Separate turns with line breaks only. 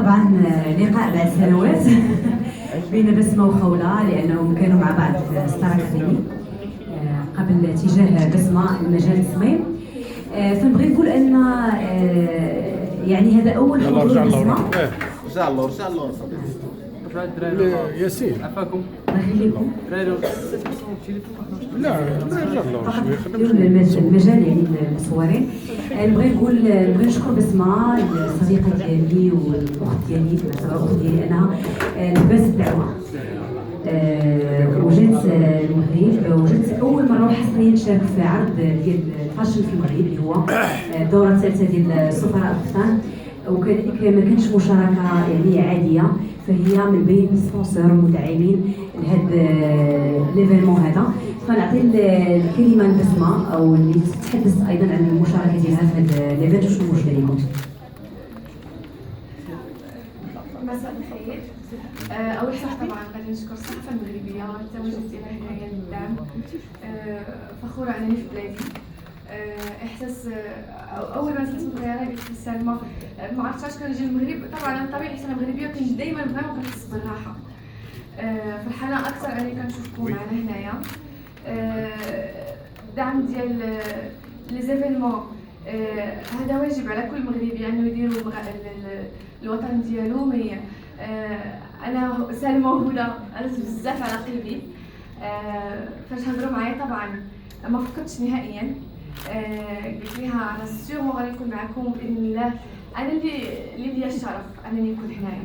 طبعا لقاء بعد سنوات بين بسمة وخولة، لأنهم كانوا مع بعض في ستار أكاديمي قبل اتجاه بسمة لمجال التصميم. فنبغي نقول أن يعني هذا أول حضور بسمة.
رجع الله
ياسين
عفاكم
يخليكم.
لا رجع الله
المجال يعني المصورين. نبغي نشكر بسمة الصديقة ديالي والأخت ديالي، نعتبرها أخت ديالي أنا، لباس الدعوة. وجدت المغرب، وجدت أول مرة حصريا نشارك في عرض ديال الفاشن في المغرب اللي هو الدورة الثالثة ديال سفراء القفطان، وكذلك ما كانتش مشاركة يعني عادية، فهي من بين السبونسور المدعمين لهذا ليفينمون هذا. فنعطي الكلمة لبسمة أو اللي تتحدث أيضا عن المشاركة ديالها في هذا ليفينت وشنو موجود لكم.
مساء الخير. أول حاجة طبعا غادي نشكر الصحافة المغربية والتواجد إلى هنايا للدعم. فخورة أنني في بلادي. إحساس أول ما نزلت من الطيارة قلت لسلمى ما عرفتش كنجي المغرب، طبعا أنا طبيعي حيت أنا مغربية وكنجي دايما فريمون كنحس بالراحة. فرحانة أكثر أني كنشوفكم معنا هنايا. الدعم ديال لي زيفينمون هذا واجب على كل مغربي انه يديروا الوطن ديالو. مي انا سلمى وهدى عزيز بزاف على قلبي. فاش هضروا معايا طبعا ما فكرتش نهائيا. قلت لها انا سيغمون غادي نكون معكم باذن الله. انا اللي ليا الشرف انني نكون هنايا.